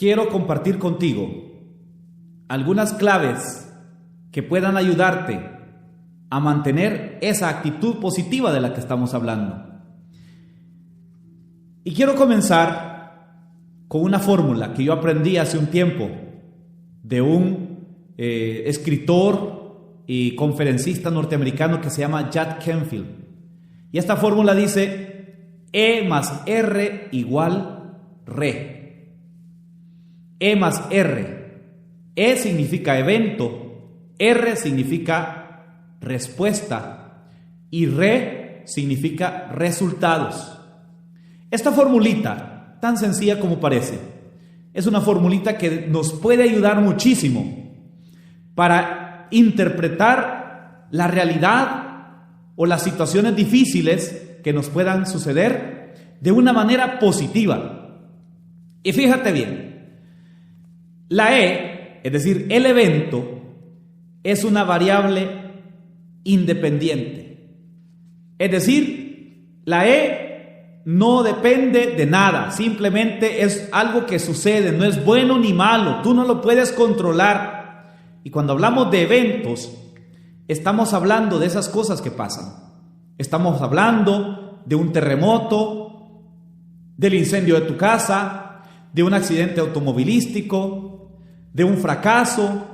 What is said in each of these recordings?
quiero compartir contigo algunas claves que puedan ayudarte a mantener esa actitud positiva de la que estamos hablando. Y quiero comenzar con una fórmula que yo aprendí hace un tiempo de un escritor y conferencista norteamericano que se llama Jack Canfield. Y esta fórmula dice: E más R igual RE. E más R. E significa evento, R significa respuesta y RE significa resultados. Esta formulita, tan sencilla como parece, es una formulita que nos puede ayudar muchísimo para interpretar la realidad o las situaciones difíciles que nos puedan suceder de una manera positiva. Y fíjate bien, la E, es decir, el evento, es una variable independiente. Es decir, la E no depende de nada, simplemente es algo que sucede, no es bueno ni malo, tú no lo puedes controlar. Y cuando hablamos de eventos, estamos hablando de esas cosas que pasan. Estamos hablando de un terremoto, del incendio de tu casa, de un accidente automovilístico, de un fracaso.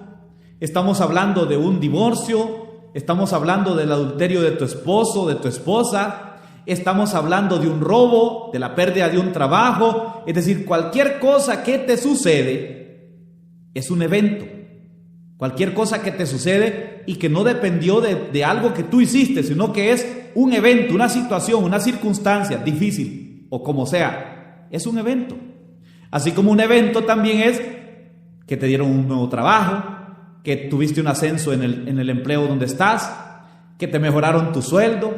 Estamos hablando de un divorcio, estamos hablando del adulterio de tu esposo, de tu esposa. Estamos hablando de un robo, de la pérdida de un trabajo. Es decir, cualquier cosa que te sucede es un evento. Cualquier cosa que te sucede y que no dependió de algo que tú hiciste, sino que es un evento, una situación, una circunstancia difícil o como sea, es un evento. Así como un evento también es que te dieron un nuevo trabajo, que tuviste un ascenso en el empleo donde estás, que te mejoraron tu sueldo,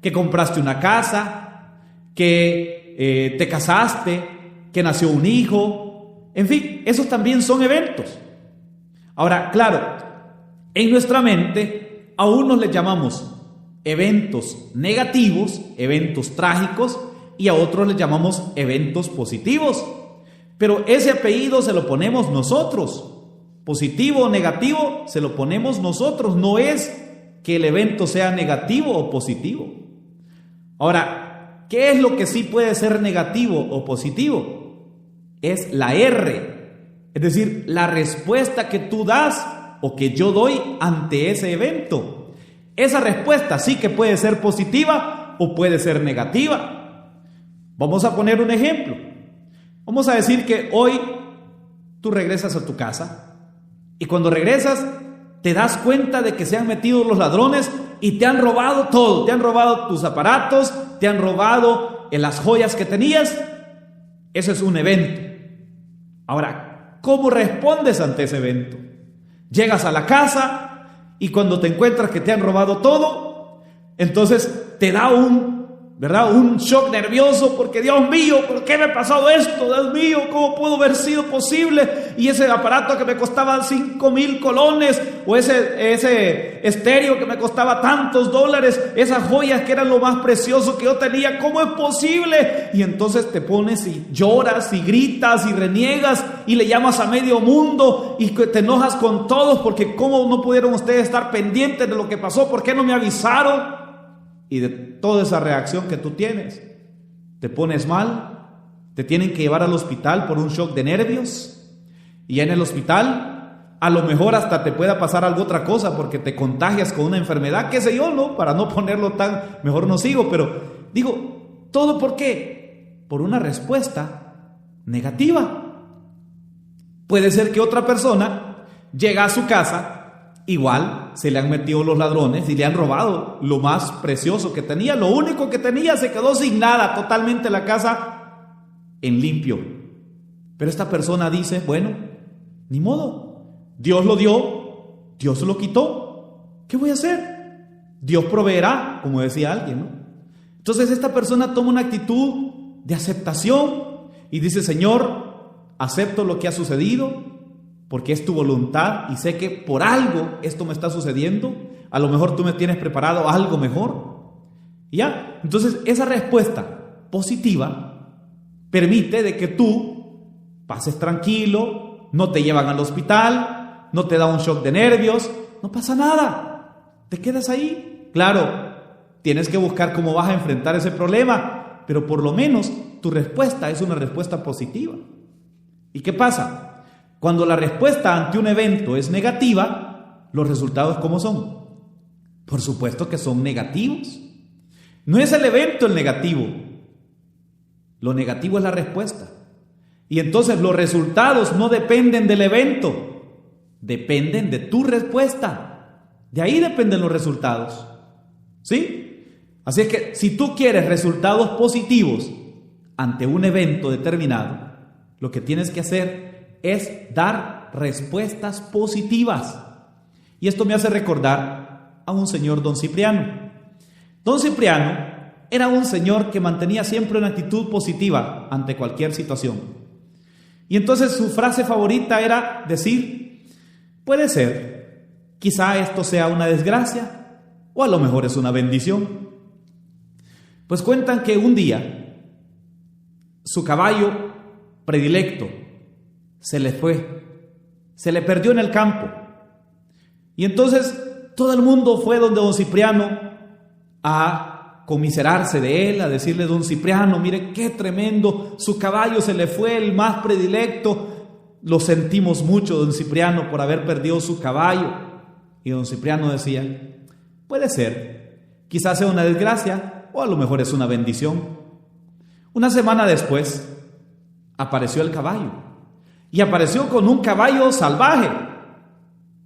que compraste una casa, que te casaste, que nació un hijo. En fin, esos también son eventos. Ahora, claro, en nuestra mente a unos les llamamos eventos negativos, eventos trágicos, y a otros les llamamos eventos positivos. Pero ese apellido se lo ponemos nosotros. Positivo o negativo se lo ponemos nosotros. No es que el evento sea negativo o positivo. Ahora, ¿qué es lo que sí puede ser negativo o positivo? Es la R, es decir, la respuesta que tú das o que yo doy ante ese evento. Esa respuesta sí que puede ser positiva o puede ser negativa. Vamos a poner un ejemplo. Vamos a decir que hoy tú regresas a tu casa y cuando regresas te das cuenta de que se han metido los ladrones y te han robado todo, te han robado tus aparatos, te han robado las joyas que tenías. Eso es un evento. Ahora, ¿cómo respondes ante ese evento? Llegas a la casa y cuando te encuentras que te han robado todo, entonces te da un shock nervioso porque Dios mío, ¿por qué me ha pasado esto? Dios mío, ¿cómo pudo haber sido posible? Y ese aparato que me costaba 5,000 colones, o ese estéreo que me costaba tantos dólares, esas joyas que eran lo más precioso que yo tenía, ¿cómo es posible? Y entonces te pones y lloras y gritas y reniegas y le llamas a medio mundo y te enojas con todos porque ¿cómo no pudieron ustedes estar pendientes de lo que pasó? ¿Por qué no me avisaron? Y de toda esa reacción que tú tienes, te pones mal, te tienen que llevar al hospital por un shock de nervios, y en el hospital a lo mejor hasta te pueda pasar algo otra cosa porque te contagias con una enfermedad, qué sé yo, ¿no? Para no ponerlo tan, mejor no sigo, pero digo, ¿todo por qué? Por una respuesta negativa. Puede ser que otra persona llega a su casa, igual se le han metido los ladrones y le han robado lo más precioso que tenía, lo único que tenía, se quedó sin nada, totalmente la casa en limpio. Pero esta persona dice, bueno, ni modo, Dios lo dio, Dios lo quitó, ¿qué voy a hacer? Dios proveerá, como decía alguien, ¿no? Entonces esta persona toma una actitud de aceptación y dice, Señor, acepto lo que ha sucedido, porque es tu voluntad y sé que por algo esto me está sucediendo. A lo mejor tú me tienes preparado algo mejor. Y ya, entonces esa respuesta positiva permite de que tú pases tranquilo, no te llevan al hospital, no te da un shock de nervios, no pasa nada, te quedas ahí. Claro, tienes que buscar cómo vas a enfrentar ese problema, pero por lo menos tu respuesta es una respuesta positiva. ¿Y qué pasa? Cuando la respuesta ante un evento es negativa, los resultados ¿cómo son? Por supuesto que son negativos. No es el evento el negativo, lo negativo es la respuesta. Y entonces los resultados no dependen del evento, dependen de tu respuesta. De ahí dependen los resultados. ¿Sí? Así es que si tú quieres resultados positivos ante un evento determinado, lo que tienes que hacer es dar respuestas positivas. Y esto me hace recordar a un señor, don Cipriano. Don Cipriano era un señor que mantenía siempre una actitud positiva ante cualquier situación. Y entonces su frase favorita era decir, puede ser, quizá esto sea una desgracia o a lo mejor es una bendición. Pues cuentan que un día su caballo predilecto se le fue, se le perdió en el campo. Y entonces todo el mundo fue donde don Cipriano a conmiserarse de él, a decirle, don Cipriano, mire qué tremendo, su caballo se le fue, el más predilecto, lo sentimos mucho, don Cipriano, por haber perdido su caballo. Y don Cipriano decía, puede ser, quizás sea una desgracia o a lo mejor es una bendición. Una semana después apareció el caballo y apareció con un caballo salvaje.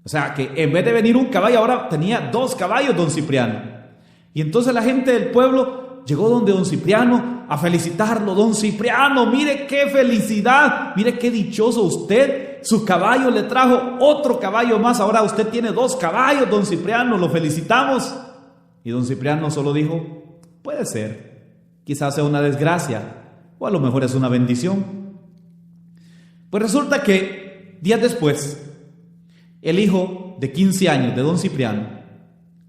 O sea que en vez de venir un caballo, ahora tenía 2 caballos don Cipriano. Y entonces la gente del pueblo llegó donde don Cipriano a felicitarlo. Don Cipriano, mire qué felicidad, mire qué dichoso usted. Su caballo le trajo otro caballo más. Ahora usted tiene 2 caballos, don Cipriano, lo felicitamos. Y don Cipriano solo dijo, puede ser, quizás sea una desgracia o a lo mejor es una bendición. Pues resulta que días después, el hijo de 15 años de don Cipriano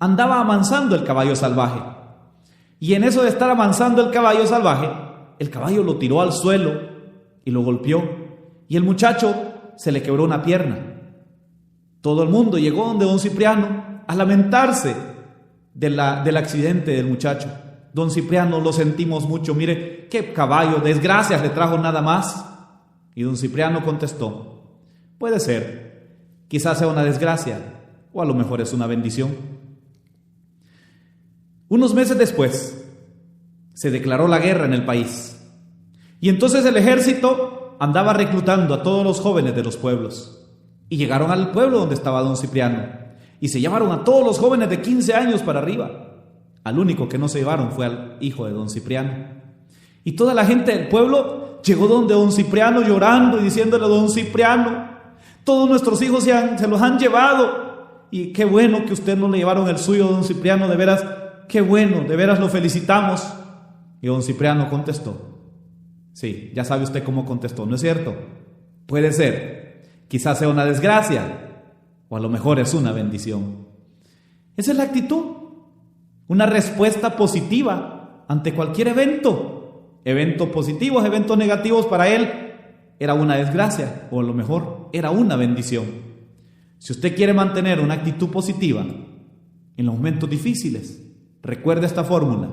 andaba amansando el caballo salvaje. Y en eso de estar amansando el caballo salvaje, el caballo lo tiró al suelo y lo golpeó. Y el muchacho se le quebró una pierna. Todo el mundo llegó donde don Cipriano a lamentarse del accidente del muchacho. Don Cipriano, lo sentimos mucho, mire qué caballo, desgracias le trajo nada más. Y don Cipriano contestó, puede ser, quizás sea una desgracia o a lo mejor es una bendición. Unos meses después, se declaró la guerra en el país. Y entonces el ejército andaba reclutando a todos los jóvenes de los pueblos. Y llegaron al pueblo donde estaba don Cipriano. Y se llevaron a todos los jóvenes de 15 años para arriba. Al único que no se llevaron fue al hijo de don Cipriano. Y toda la gente del pueblo llegó donde don Cipriano llorando y diciéndole, don Cipriano, todos nuestros hijos se los han llevado. Y qué bueno que usted no le llevaron el suyo, don Cipriano, de veras. Qué bueno, de veras lo felicitamos. Y don Cipriano contestó, sí, ya sabe usted cómo contestó, ¿no es cierto? Puede ser, quizás sea una desgracia, o a lo mejor es una bendición. Esa es la actitud, una respuesta positiva ante cualquier evento. Eventos positivos, eventos negativos para él, era una desgracia, o a lo mejor era una bendición. Si usted quiere mantener una actitud positiva en los momentos difíciles, recuerde esta fórmula.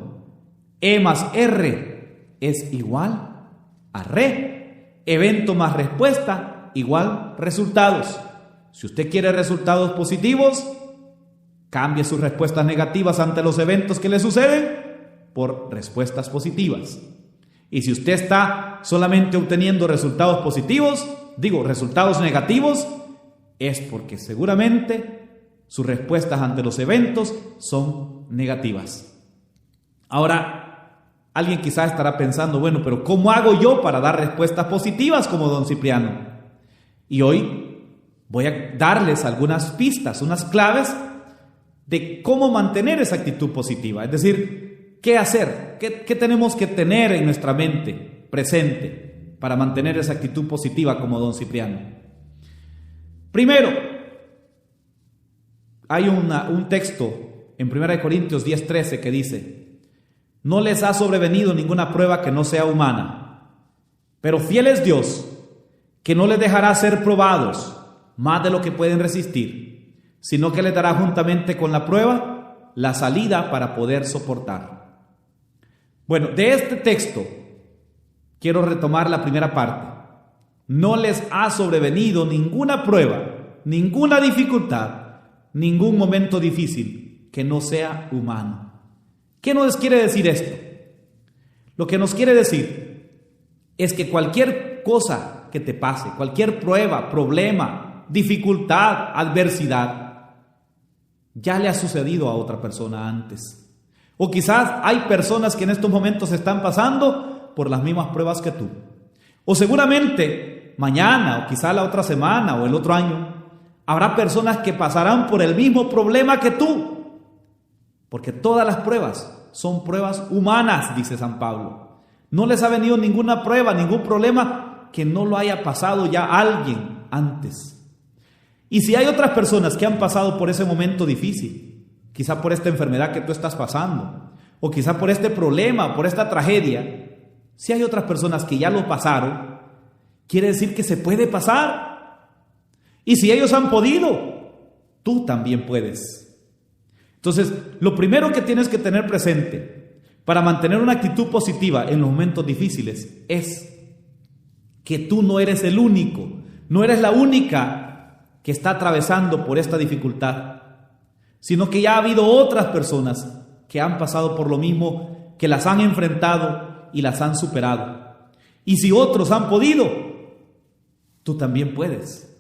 E más R es igual a RE. Evento más respuesta igual resultados. Si usted quiere resultados positivos, cambie sus respuestas negativas ante los eventos que le suceden por respuestas positivas. Y si usted está solamente obteniendo resultados positivos, resultados negativos, es porque seguramente sus respuestas ante los eventos son negativas. Ahora, alguien quizás estará pensando, bueno, pero ¿cómo hago yo para dar respuestas positivas como don Cipriano? Y hoy voy a darles algunas pistas, unas claves de cómo mantener esa actitud positiva. Es decir, ¿qué hacer? ¿Qué tenemos que tener en nuestra mente presente para mantener esa actitud positiva como don Cipriano? Primero, hay un texto en 1 Corintios 10:13 que dice, no les ha sobrevenido ninguna prueba que no sea humana, pero fiel es Dios, que no les dejará ser probados más de lo que pueden resistir, sino que les dará juntamente con la prueba la salida para poder soportar. Bueno, de este texto quiero retomar la primera parte. No les ha sobrevenido ninguna prueba, ninguna dificultad, ningún momento difícil que no sea humano. ¿Qué nos quiere decir esto? Lo que nos quiere decir es que cualquier cosa que te pase, cualquier prueba, problema, dificultad, adversidad, ya le ha sucedido a otra persona antes. O quizás hay personas que en estos momentos están pasando por las mismas pruebas que tú. O seguramente mañana o quizá la otra semana o el otro año habrá personas que pasarán por el mismo problema que tú. Porque todas las pruebas son pruebas humanas, dice San Pablo. No les ha venido ninguna prueba, ningún problema que no lo haya pasado ya alguien antes. Y si hay otras personas que han pasado por ese momento difícil, quizá por esta enfermedad que tú estás pasando, o quizá por este problema, por esta tragedia, si hay otras personas que ya lo pasaron, quiere decir que se puede pasar. Y si ellos han podido, tú también puedes. Entonces, lo primero que tienes que tener presente para mantener una actitud positiva en los momentos difíciles es que tú no eres el único, no eres la única que está atravesando por esta dificultad, sino que ya ha habido otras personas que han pasado por lo mismo, que las han enfrentado y las han superado. Y si otros han podido, tú también puedes.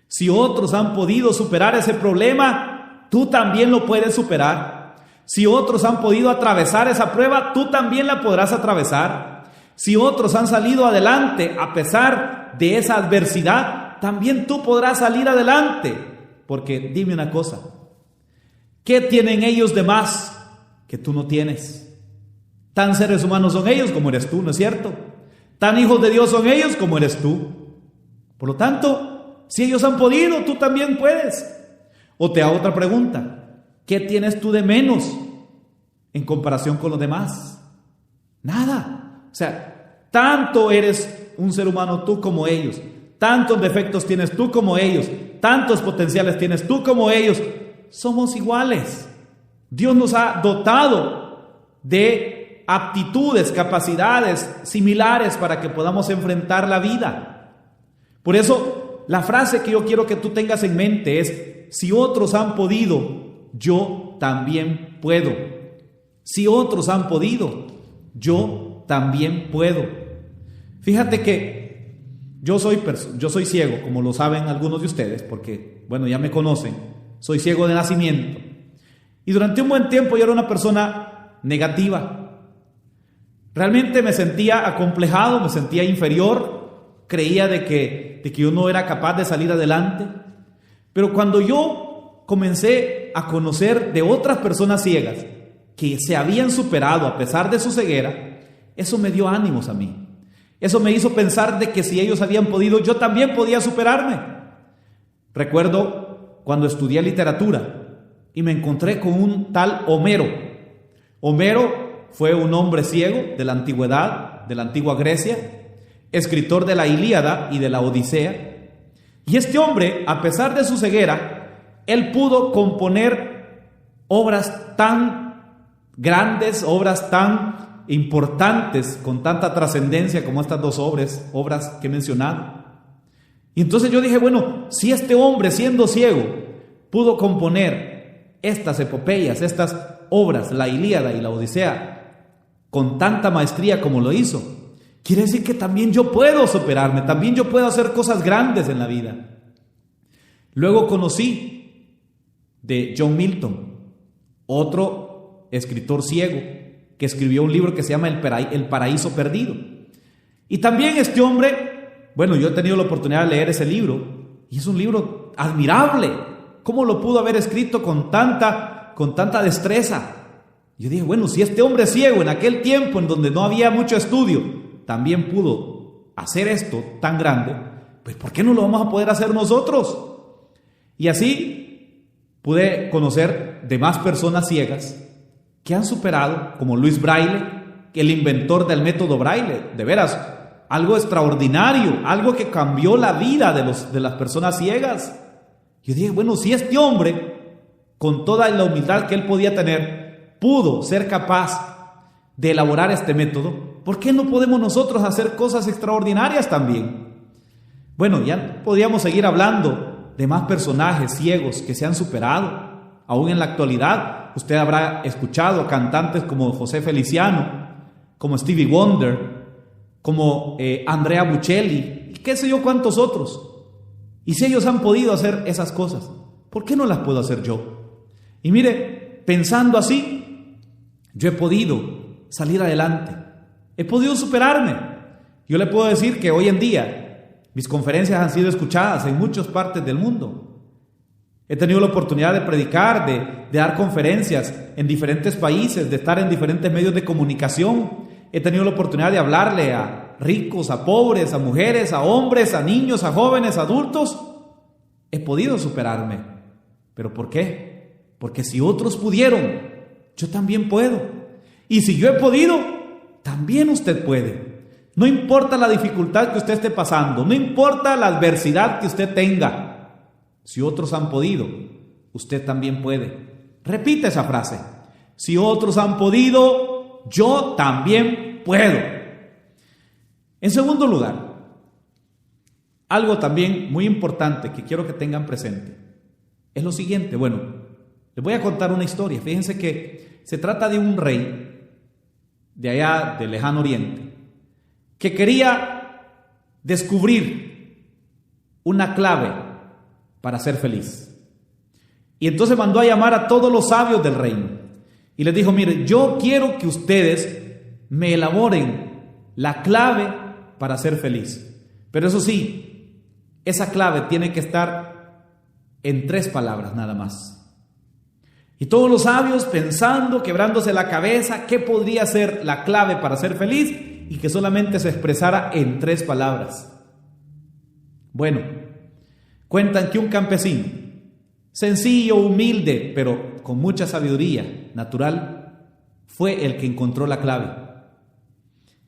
Si otros han podido superar ese problema, tú también lo puedes superar. Si otros han podido atravesar esa prueba, tú también la podrás atravesar. Si otros han salido adelante a pesar de esa adversidad, también tú podrás salir adelante. Porque dime una cosa, ¿qué tienen ellos de más que tú no tienes? Tan seres humanos son ellos como eres tú, ¿no es cierto? Tan hijos de Dios son ellos como eres tú. Por lo tanto, si ellos han podido, tú también puedes. O te hago otra pregunta, ¿qué tienes tú de menos en comparación con los demás? Nada. O sea, tanto eres un ser humano tú como ellos, tantos defectos tienes tú como ellos, tantos potenciales tienes tú como ellos. Somos iguales. Dios nos ha dotado de aptitudes, capacidades similares para que podamos enfrentar la vida. Por eso, la frase que yo quiero que tú tengas en mente es: si otros han podido, yo también puedo. Si otros han podido, yo también puedo. Fíjate que yo soy ciego, como lo saben algunos de ustedes, porque, bueno, ya me conocen. Soy ciego de nacimiento. Y durante un buen tiempo yo era una persona negativa. Realmente me sentía acomplejado, me sentía inferior, creía de que yo no era capaz de salir adelante. Pero cuando yo comencé a conocer de otras personas ciegas que se habían superado a pesar de su ceguera, eso me dio ánimos a mí. Eso me hizo pensar de que si ellos habían podido, yo también podía superarme. Recuerdo cuando estudié literatura y me encontré con un tal Homero. Homero fue un hombre ciego de la antigüedad, de la antigua Grecia, escritor de la Ilíada y de la Odisea. Y este hombre, a pesar de su ceguera, él pudo componer obras tan grandes, obras tan importantes, con tanta trascendencia como estas dos obras que he mencionado. Y entonces yo dije, bueno, si este hombre, siendo ciego, pudo componer estas epopeyas, estas obras, la Ilíada y la Odisea, con tanta maestría como lo hizo, quiere decir que también yo puedo superarme, también yo puedo hacer cosas grandes en la vida. Luego conocí de John Milton, otro escritor ciego, que escribió un libro que se llama El Paraíso Perdido. Y también este hombre, bueno, yo he tenido la oportunidad de leer ese libro, y es un libro admirable. ¿Cómo lo pudo haber escrito con tanta destreza? Yo dije, bueno, si este hombre ciego en aquel tiempo en donde no había mucho estudio, también pudo hacer esto tan grande, pues ¿por qué no lo vamos a poder hacer nosotros? Y así pude conocer de más personas ciegas que han superado, como Luis Braille, el inventor del método Braille. De veras, algo extraordinario, algo que cambió la vida de las personas ciegas. Yo dije, bueno, si este hombre, con toda la humildad que él podía tener, pudo ser capaz de elaborar este método, ¿por qué no podemos nosotros hacer cosas extraordinarias también? Bueno, ya podríamos seguir hablando de más personajes ciegos que se han superado. Aún en la actualidad, usted habrá escuchado cantantes como José Feliciano, como Stevie Wonder, como Andrea Bocelli, y qué sé yo cuántos otros. Y si ellos han podido hacer esas cosas, ¿por qué no las puedo hacer yo? Y mire, pensando así, yo he podido salir adelante, he podido superarme. Yo le puedo decir que hoy en día mis conferencias han sido escuchadas en muchas partes del mundo. He tenido la oportunidad de predicar, de dar conferencias en diferentes países, de estar en diferentes medios de comunicación. He tenido la oportunidad de hablarle a ricos, a pobres, a mujeres, a hombres, a niños, a jóvenes, a adultos. He podido superarme. ¿Pero por qué? Porque si otros pudieron, yo también puedo. Y si yo he podido, también usted puede. No importa la dificultad que usted esté pasando, no importa la adversidad que usted tenga. Si otros han podido, usted también puede. Repite esa frase. Si otros han podido, yo también puedo. En segundo lugar, algo también muy importante que quiero que tengan presente es lo siguiente. Bueno, les voy a contar una historia. Fíjense que se trata de un rey de allá del lejano oriente que quería descubrir una clave para ser feliz. Y entonces mandó a llamar a todos los sabios del reino y les dijo, mire, yo quiero que ustedes me elaboren la clave para ser feliz. Pero eso sí, esa clave tiene que estar en 3 palabras nada más. Y todos los sabios pensando, quebrándose la cabeza, ¿qué podría ser la clave para ser feliz? Y que solamente se expresara en 3 palabras. Bueno, cuentan que un campesino, sencillo, humilde, pero con mucha sabiduría natural, fue el que encontró la clave.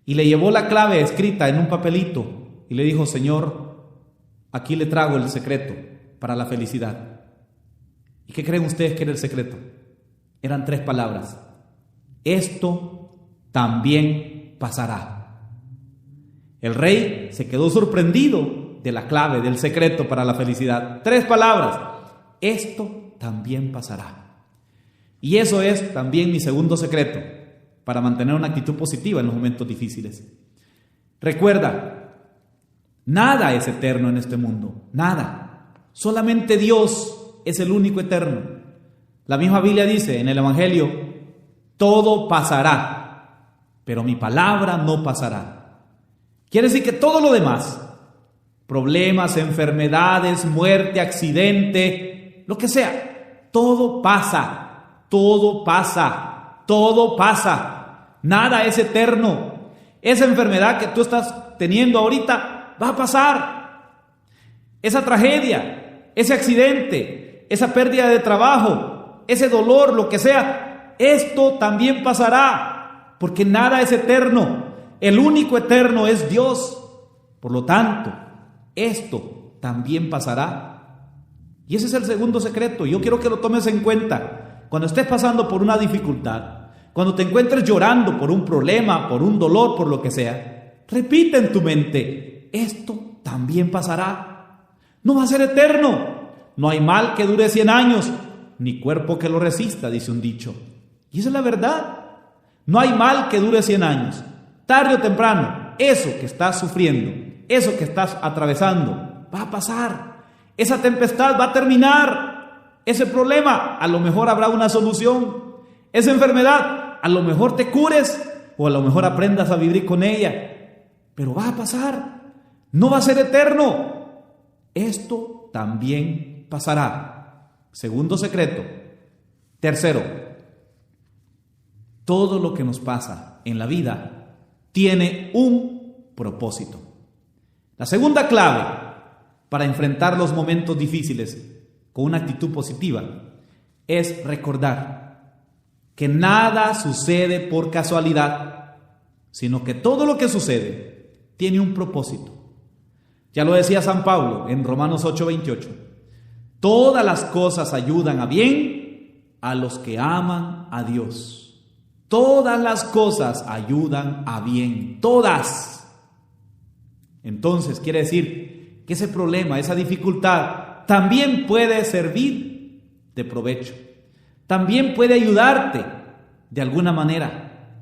Y le llevó la clave escrita en un papelito y le dijo, Señor, aquí le traigo el secreto para la felicidad. ¿Y qué creen ustedes que era el secreto? Eran 3 palabras. Esto también pasará. El rey se quedó sorprendido de la clave, del secreto para la felicidad. 3 palabras. Esto también pasará. Y eso es también mi segundo secreto para mantener una actitud positiva en los momentos difíciles. Recuerda, nada es eterno en este mundo. Nada. Solamente Dios es el único eterno. La misma Biblia dice en el Evangelio, todo pasará, pero mi palabra no pasará. Quiere decir que todo lo demás, problemas, enfermedades, muerte, accidente, lo que sea, todo pasa, todo pasa, todo pasa. Nada es eterno. Esa enfermedad que tú estás teniendo ahorita va a pasar. Esa tragedia, ese accidente, esa pérdida de trabajo, ese dolor, lo que sea, esto también pasará, porque nada es eterno. El único eterno es Dios. Por lo tanto, esto también pasará. Y ese es el segundo secreto. Yo quiero que lo tomes en cuenta. Cuando estés pasando por una dificultad, cuando te encuentres llorando por un problema, por un dolor, por lo que sea, repite en tu mente, esto también pasará. No va a ser eterno. No hay mal que dure 100 años, ni cuerpo que lo resista, dice un dicho. Y esa es la verdad. No hay mal que dure 100 años. Tarde o temprano, eso que estás sufriendo, eso que estás atravesando, va a pasar. Esa tempestad va a terminar. Ese problema, a lo mejor habrá una solución. Esa enfermedad, a lo mejor te cures o a lo mejor aprendas a vivir con ella. Pero va a pasar. No va a ser eterno. Esto también pasará. Segundo secreto. Tercero, todo lo que nos pasa en la vida tiene un propósito. La segunda clave para enfrentar los momentos difíciles con una actitud positiva es recordar que nada sucede por casualidad, sino que todo lo que sucede tiene un propósito. Ya lo decía San Pablo en Romanos 8:28. Todas las cosas ayudan a bien a los que aman a Dios. Todas las cosas ayudan a bien, todas. Entonces quiere decir que ese problema, esa dificultad, también puede servir de provecho. También puede ayudarte de alguna manera.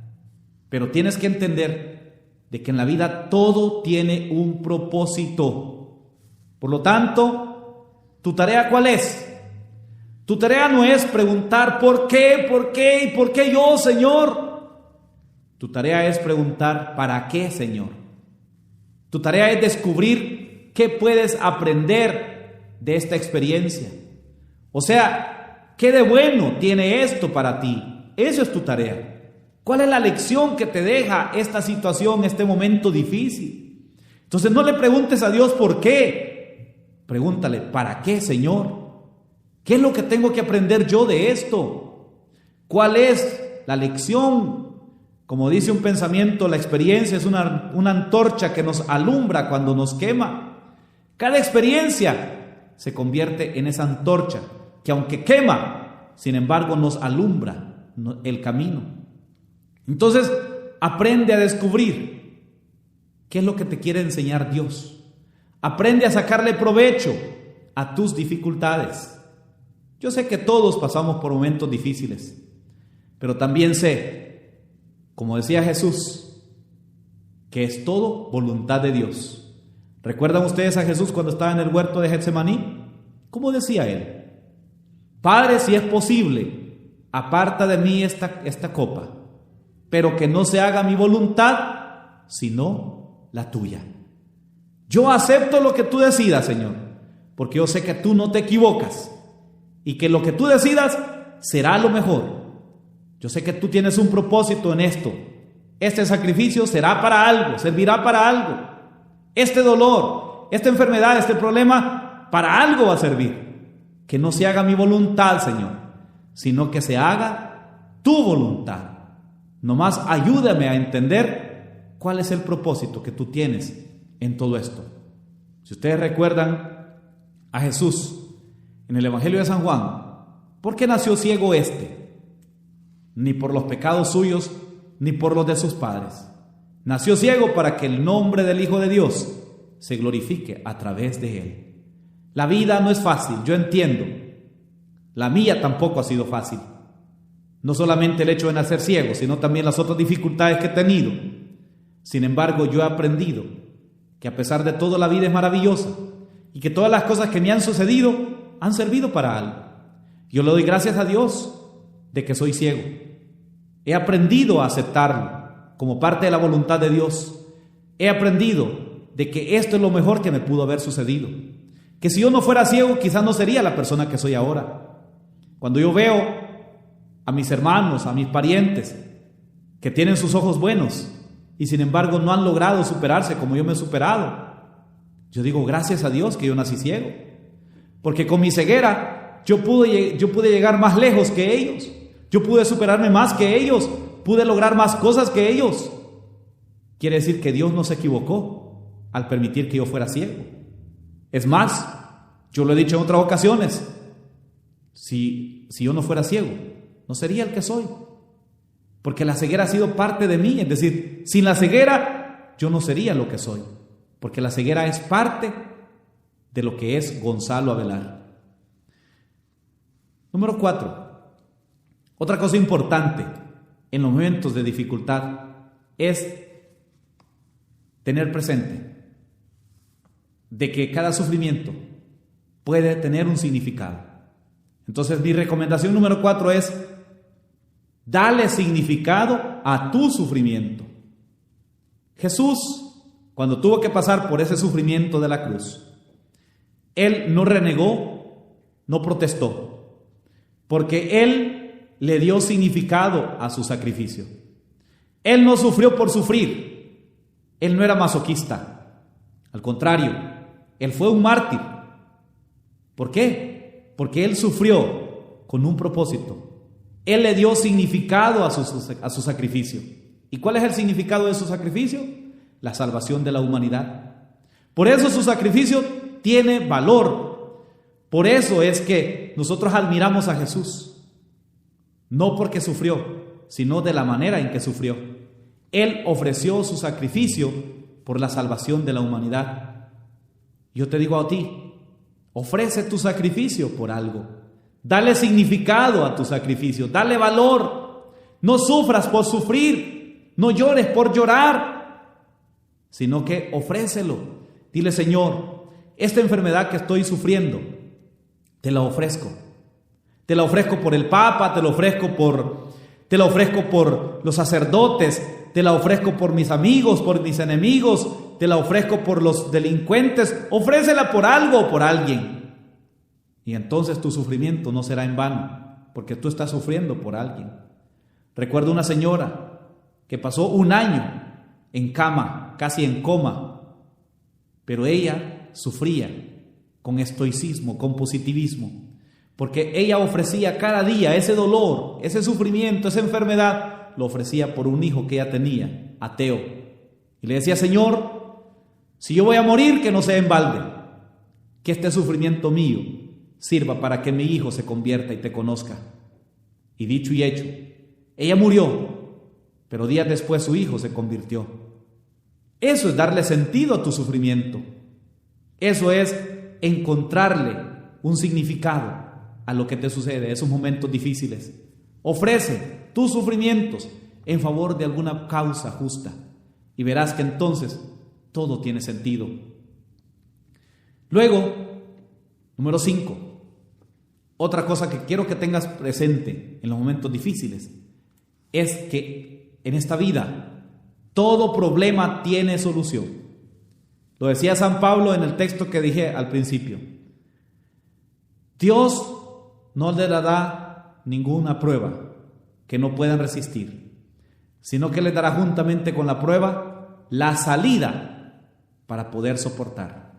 Pero tienes que entender de que en la vida todo tiene un propósito. Por lo tanto, ¿tu tarea cuál es? Tu tarea no es preguntar ¿por qué y por qué yo, Señor? Tu tarea es preguntar ¿para qué, Señor? Tu tarea es descubrir qué puedes aprender de esta experiencia. O sea, ¿qué de bueno tiene esto para ti? Eso es tu tarea. ¿Cuál es la lección que te deja esta situación, este momento difícil? Entonces no le preguntes a Dios ¿por qué? Pregúntale ¿para qué, Señor? ¿Qué es lo que tengo que aprender yo de esto? ¿Cuál es la lección? Como dice un pensamiento, la experiencia es una antorcha que nos alumbra cuando nos quema. Cada experiencia se convierte en esa antorcha que aunque quema, sin embargo nos alumbra el camino. Entonces, aprende a descubrir qué es lo que te quiere enseñar Dios. Aprende a sacarle provecho a tus dificultades. Yo sé que todos pasamos por momentos difíciles, pero también sé, como decía Jesús, que es todo voluntad de Dios. ¿Recuerdan ustedes a Jesús cuando estaba en el huerto de Getsemaní? ¿Cómo decía él? Padre, si es posible, aparta de mí esta copa, pero que no se haga mi voluntad, sino la tuya. Yo acepto lo que tú decidas, Señor, porque yo sé que tú no te equivocas y que lo que tú decidas será lo mejor. Yo sé que tú tienes un propósito en esto. Este sacrificio será para algo, servirá para algo. Este dolor, esta enfermedad, este problema, para algo va a servir. Que no se haga mi voluntad, Señor, sino que se haga tu voluntad. Nomás ayúdame a entender cuál es el propósito que tú tienes en todo esto. Si ustedes recuerdan a Jesús en el Evangelio de San Juan, ¿por qué nació ciego este? Ni por los pecados suyos, ni por los de sus padres. Nació ciego para que el nombre del Hijo de Dios se glorifique a través de él. La vida no es fácil, yo entiendo. La mía tampoco ha sido fácil. No solamente el hecho de nacer ciego, sino también las otras dificultades que he tenido. Sin embargo, yo he aprendido que a pesar de todo la vida es maravillosa y que todas las cosas que me han sucedido han servido para algo. Yo le doy gracias a Dios de que soy ciego. He aprendido a aceptarlo como parte de la voluntad de Dios. He aprendido de que esto es lo mejor que me pudo haber sucedido. Que si yo no fuera ciego, quizás no sería la persona que soy ahora. Cuando yo veo a mis hermanos, a mis parientes, que tienen sus ojos buenos y sin embargo no han logrado superarse como yo me he superado, yo digo gracias a Dios que yo nací ciego, porque con mi ceguera yo pude llegar más lejos que ellos, yo pude superarme más que ellos, pude lograr más cosas que ellos. Quiere decir que Dios no se equivocó al permitir que yo fuera ciego. Es más, yo lo he dicho en otras ocasiones, si yo no fuera ciego, no sería el que soy, porque la ceguera ha sido parte de mí. Es decir, sin la ceguera yo no sería lo que soy, porque la ceguera es parte de lo que es Gonzalo Avelar. Número 4. Otra cosa importante en los momentos de dificultad es tener presente de que cada sufrimiento puede tener un significado. Entonces mi recomendación número 4 es: dale significado a tu sufrimiento. Jesús, cuando tuvo que pasar por ese sufrimiento de la cruz, Él no renegó, no protestó, porque Él le dio significado a su sacrificio. Él no sufrió por sufrir. Él no era masoquista. Al contrario, Él fue un mártir. ¿Por qué? Porque Él sufrió con un propósito. Él le dio significado a su sacrificio. ¿Y cuál es el significado de su sacrificio? la salvación de la humanidad. Por eso su sacrificio tiene valor. Por eso es que nosotros admiramos a Jesús. No porque sufrió, sino de la manera en que sufrió. Él ofreció su sacrificio por la salvación de la humanidad. Yo te digo a ti, ofrece tu sacrificio por algo. Dale significado a tu sacrificio, dale valor. No sufras por sufrir, no llores por llorar, sino que ofrécelo. Dile: Señor, esta enfermedad que estoy sufriendo, te la ofrezco. Te la ofrezco por el Papa, te la ofrezco por los sacerdotes, te la ofrezco por mis amigos, por mis enemigos, te la ofrezco por los delincuentes. Ofrécela por algo o por alguien. Y entonces tu sufrimiento no será en vano, porque tú estás sufriendo por alguien. Recuerdo una señora que pasó 1 año en cama, casi en coma, pero ella sufría con estoicismo, con positivismo, porque ella ofrecía cada día ese dolor, ese sufrimiento, esa enfermedad, lo ofrecía por un hijo que ella tenía, ateo. Y le decía: Señor, si yo voy a morir, que no sea en balde, que este sufrimiento mío sirva para que mi hijo se convierta y te conozca. Y dicho y hecho, ella murió, pero días después su hijo se convirtió. Eso es darle sentido a tu sufrimiento. Eso es encontrarle un significado a lo que te sucede, esos momentos difíciles. Ofrece tus sufrimientos en favor de alguna causa justa y verás que entonces todo tiene sentido. Luego, número 5, otra cosa que quiero que tengas presente en los momentos difíciles es que en esta vida todo problema tiene solución. Lo decía San Pablo en el texto que dije al principio. Dios no le dará ninguna prueba que no puedan resistir, sino que les dará juntamente con la prueba la salida para poder soportar.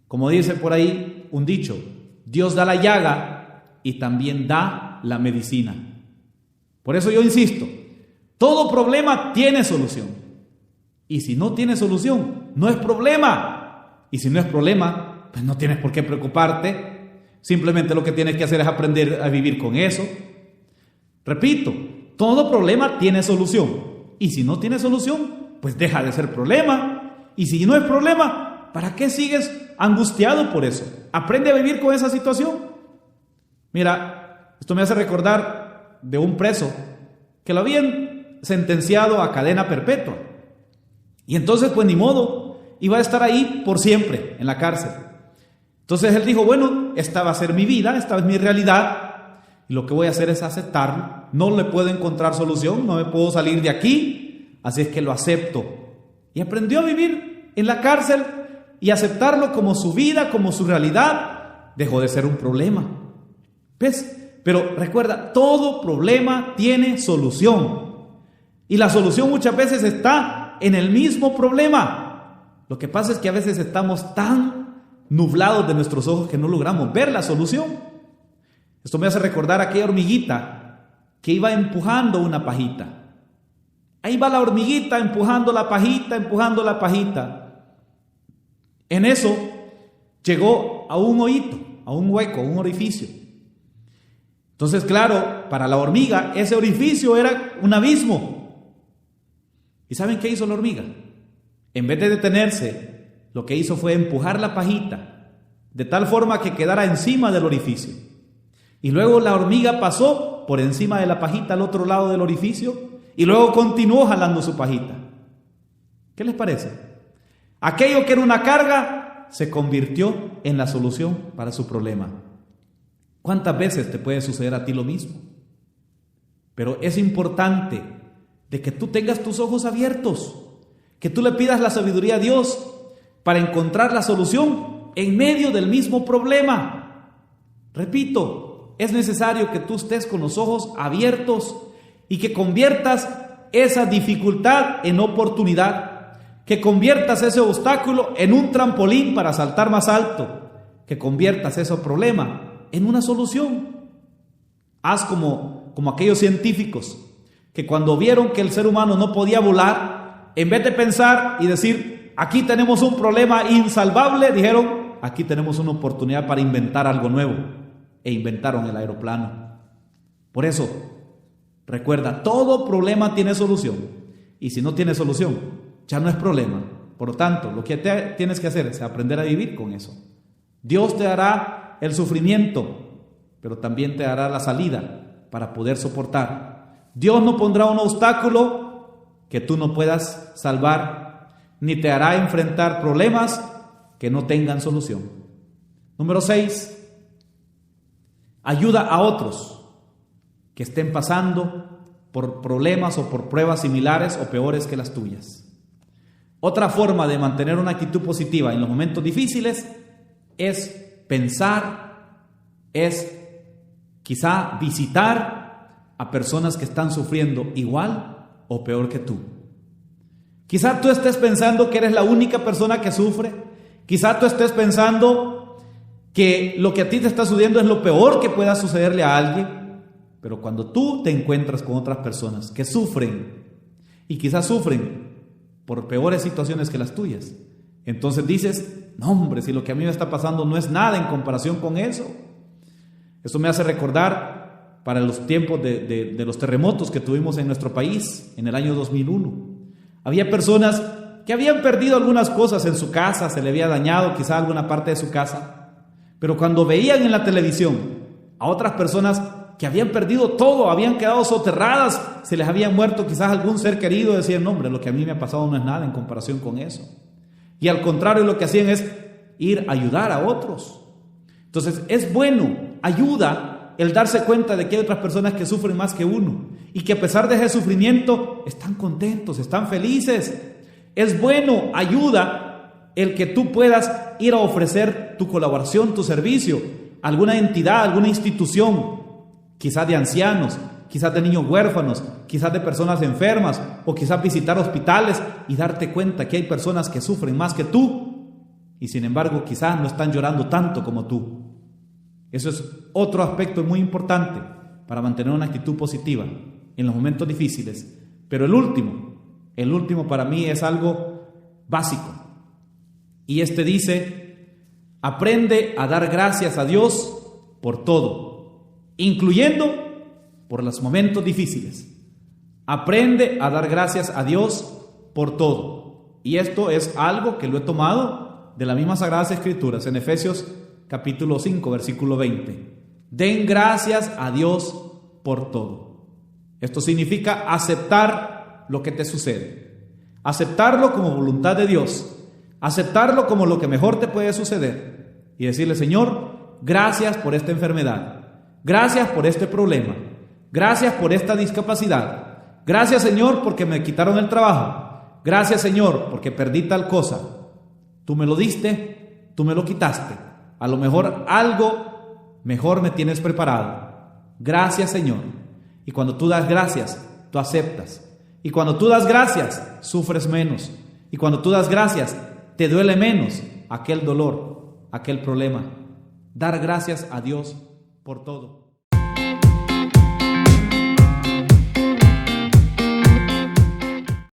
Como dice por ahí un dicho, Dios da la llaga y también da la medicina. Por eso yo insisto, todo problema tiene solución. Y si no tiene solución, no es problema. Y si no es problema, pues no tienes por qué preocuparte. Simplemente lo que tienes que hacer es aprender a vivir con eso. Repito, todo problema tiene solución. Y si no tiene solución, pues deja de ser problema. Y si no es problema, ¿para qué sigues angustiado por eso? Aprende a vivir con esa situación. Mira, esto me hace recordar de un preso que lo habían sentenciado a cadena perpetua. Y entonces, pues ni modo, iba a estar ahí por siempre, en la cárcel. Entonces él dijo, bueno, esta va a ser mi vida, esta es mi realidad, y lo que voy a hacer es aceptarlo. No le puedo encontrar solución, no me puedo salir de aquí, así es que lo acepto. Y aprendió a vivir en la cárcel y aceptarlo como su vida, como su realidad. Dejó de ser un problema. ¿Ves? Pero recuerda, todo problema tiene solución. Y la solución muchas veces está en el mismo problema. Lo que pasa es que a veces estamos tan nublados de nuestros ojos que no logramos ver la solución. Esto me hace recordar a aquella hormiguita que iba empujando una pajita. Ahí va la hormiguita empujando la pajita, empujando la pajita. En eso llegó a un hoyito, a un hueco, a un orificio. Entonces, claro, para la hormiga ese orificio era un abismo. ¿Y saben qué hizo la hormiga? En vez de detenerse, lo que hizo fue empujar la pajita de tal forma que quedara encima del orificio. Y luego la hormiga pasó por encima de la pajita al otro lado del orificio y luego continuó jalando su pajita. ¿Qué les parece? Aquello que era una carga se convirtió en la solución para su problema. ¿Cuántas veces te puede suceder a ti lo mismo? Pero es importante de que tú tengas tus ojos abiertos, que tú le pidas la sabiduría a Dios para encontrar la solución en medio del mismo problema. Repito, es necesario que tú estés con los ojos abiertos y que conviertas esa dificultad en oportunidad, que conviertas ese obstáculo en un trampolín para saltar más alto, que conviertas ese problema en una solución. Haz como aquellos científicos que cuando vieron que el ser humano no podía volar, En vez de pensar y decir, aquí tenemos un problema insalvable, dijeron, aquí tenemos una oportunidad para inventar algo nuevo. E inventaron el aeroplano. Por eso, recuerda, todo problema tiene solución. Y si no tiene solución, ya no es problema. Por lo tanto, lo que tienes que hacer es aprender a vivir con eso. Dios te dará el sufrimiento, pero también te dará la salida para poder soportar. Dios no pondrá un obstáculo que tú no puedas salvar, ni te hará enfrentar problemas que no tengan solución. Número 6, ayuda a otros que estén pasando por problemas o por pruebas similares o peores que las tuyas. Otra forma de mantener una actitud positiva en los momentos difíciles es pensar, es quizá visitar a personas que están sufriendo igual o peor que tú. Quizá tú estés pensando que eres la única persona que sufre. Quizá tú estés pensando que lo que a ti te está sucediendo es lo peor que pueda sucederle a alguien. Pero cuando tú te encuentras con otras personas que sufren, y quizás sufren por peores situaciones que las tuyas, entonces dices, no hombre, si lo que a mí me está pasando no es nada en comparación con eso. Eso me hace recordar para los tiempos de los terremotos que tuvimos en nuestro país en el año 2001. Había personas que habían perdido algunas cosas en su casa, se le había dañado quizá alguna parte de su casa, pero cuando veían en la televisión a otras personas que habían perdido todo, habían quedado soterradas, se les había muerto quizás algún ser querido, decían, no hombre, lo que a mí me ha pasado no es nada en comparación con eso. Y al contrario, lo que hacían es ir a ayudar a otros. Entonces es bueno, ayuda el darse cuenta de que hay otras personas que sufren más que uno y que a pesar de ese sufrimiento están contentos, están felices. Es bueno, ayuda el que tú puedas ir a ofrecer tu colaboración, tu servicio a alguna entidad, alguna institución, quizás de ancianos, quizás de niños huérfanos, quizás de personas enfermas, o quizás visitar hospitales y darte cuenta que hay personas que sufren más que tú y sin embargo quizás no están llorando tanto como tú. Eso es otro aspecto muy importante para mantener una actitud positiva en los momentos difíciles. Pero el último para mí es algo básico. Y dice, aprende a dar gracias a Dios por todo, incluyendo por los momentos difíciles. Aprende a dar gracias a Dios por todo. Y esto es algo que lo he tomado de las mismas Sagradas Escrituras, en Efesios capítulo 5, versículo 20. Den gracias a Dios por todo. Esto significa aceptar lo que te sucede, aceptarlo como voluntad de Dios, aceptarlo como lo que mejor te puede suceder y decirle, Señor, gracias por esta enfermedad, gracias por este problema, gracias por esta discapacidad, gracias, Señor, porque me quitaron el trabajo, gracias, Señor, porque perdí tal cosa. Tú me lo diste, tú me lo quitaste. A lo mejor algo mejor me tienes preparado. Gracias, Señor. Y cuando tú das gracias, tú aceptas. Y cuando tú das gracias, sufres menos. Y cuando tú das gracias, te duele menos aquel dolor, aquel problema. Dar gracias a Dios por todo.